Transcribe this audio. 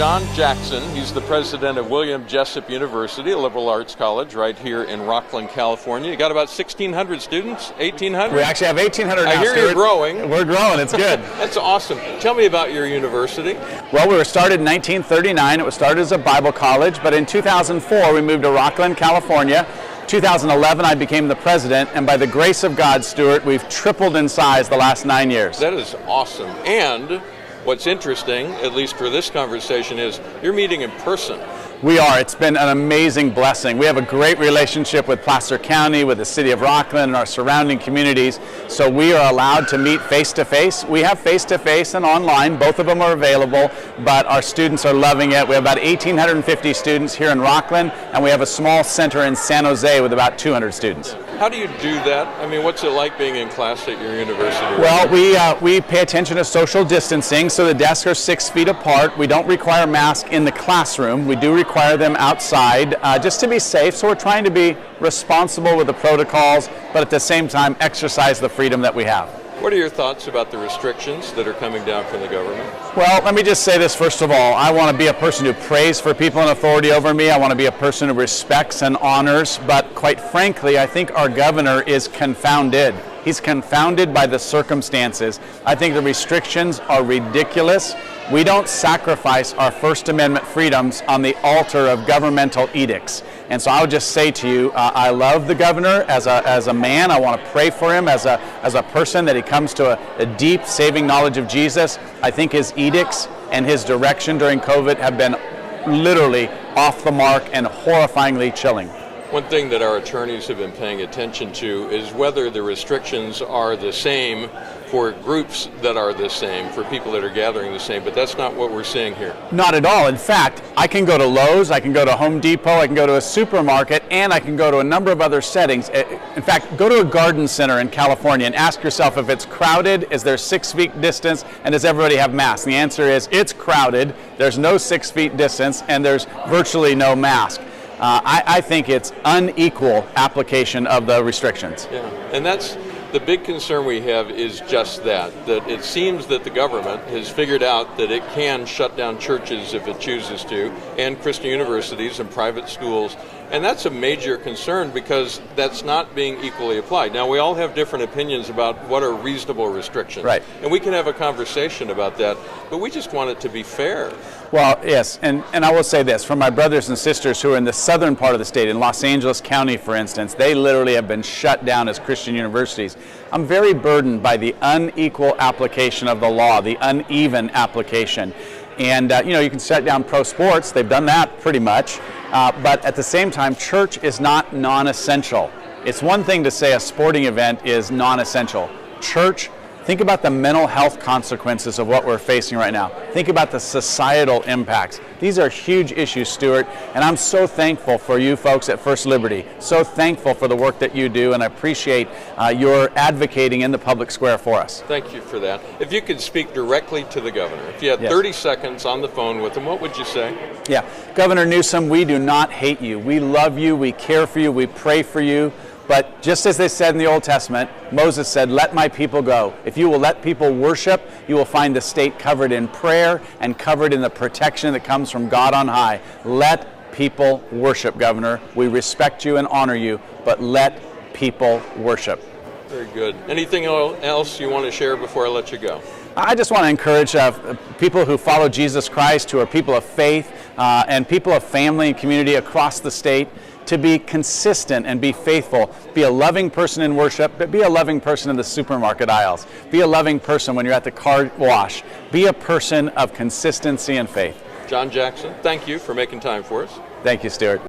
John Jackson. He's the president of William Jessup University, a liberal arts college right here in Rockland, California. You got about 1,600 students, 1,800? We actually have 1,800 now, I hear you're growing. We're growing, it's good. That's awesome. Tell me about your university. Well, we were started in 1939. It was started as a Bible college, but in 2004 we moved to Rockland, California. 2011 I became the president, and by the grace of God, Stuart, we've tripled in size the last 9 years. That is awesome. And what's interesting, at least for this conversation, is you're meeting in person. We are. It's been an amazing blessing. We have a great relationship with Placer County, with the city of Rockland, and our surrounding communities. So we are allowed to meet face-to-face. We have face-to-face and online. Both of them are available, but our students are loving it. We have about 1,850 students here in Rockland, and we have a small center in San Jose with about 200 students. How do you do that? I mean, what's it like being in class at your university? Well, we pay attention to social distancing, so the desks are 6 feet apart. We don't require masks in the classroom. We do require them outside just to be safe, so we're trying to be responsible with the protocols, but at the same time exercise the freedom that we have. What are your thoughts about the restrictions that are coming down from the government? Well, let me just say this first of all. I want to be a person who prays for people in authority over me. I want to be a person who respects and honors, but quite frankly, I think our governor is confounded. He's confounded by the circumstances. I think the restrictions are ridiculous. We don't sacrifice our First Amendment freedoms on the altar of governmental edicts. And so I would just say to you, I love the governor as a man. I want to pray for him as a person, that he comes to a deep saving knowledge of Jesus. I think his edicts and his direction during COVID have been literally off the mark and horrifyingly chilling. One thing that our attorneys have been paying attention to is whether the restrictions are the same for groups that are the same, for people that are gathering the same, but that's not what we're seeing here. Not at all. In fact, I can go to Lowe's, I can go to Home Depot, I can go to a supermarket, and I can go to a number of other settings. In fact, go to a garden center in California and ask yourself if it's crowded, is there 6 feet distance, and does everybody have masks? And the answer is it's crowded, there's no 6 feet distance, and there's virtually no mask. I think it's unequal application of the restrictions. Yeah, and that's the big concern we have, is just that it seems that the government has figured out that it can shut down churches if it chooses to, and Christian universities and private schools. And that's a major concern because that's not being equally applied. Now, we all have different opinions about what are reasonable restrictions. Right. And we can have a conversation about that, but we just want it to be fair. Well, yes, and I will say this, for my brothers and sisters who are in the southern part of the state, in Los Angeles County, for instance, they literally have been shut down as Christian universities. I'm very burdened by the unequal application of the law, the uneven application. And, you can shut down pro sports. They've done that pretty much. But at the same time, church is not non-essential. It's one thing to say a sporting event is non-essential. Church, think about the mental health consequences of what we're facing right now. Think about the societal impacts. These are huge issues, Stuart, and I'm so thankful for you folks at First Liberty. So thankful for the work that you do, and I appreciate your advocating in the public square for us. Thank you for that. If you could speak directly to the governor, if you had 30 seconds on the phone with him, what would you say? Yeah, Governor Newsom, we do not hate you. We love you, we care for you, we pray for you. But just as they said in the Old Testament, Moses said, "Let my people go." If you will let people worship, you will find the state covered in prayer and covered in the protection that comes from God on high. Let people worship, Governor. We respect you and honor you, but let people worship. Very good. Anything else you want to share before I let you go? I just want to encourage people who follow Jesus Christ, who are people of faith, and people of family and community across the state, to be consistent and be faithful. Be a loving person in worship, but be a loving person in the supermarket aisles. Be a loving person when you're at the car wash. Be a person of consistency and faith. John Jackson, thank you for making time for us. Thank you, Stuart.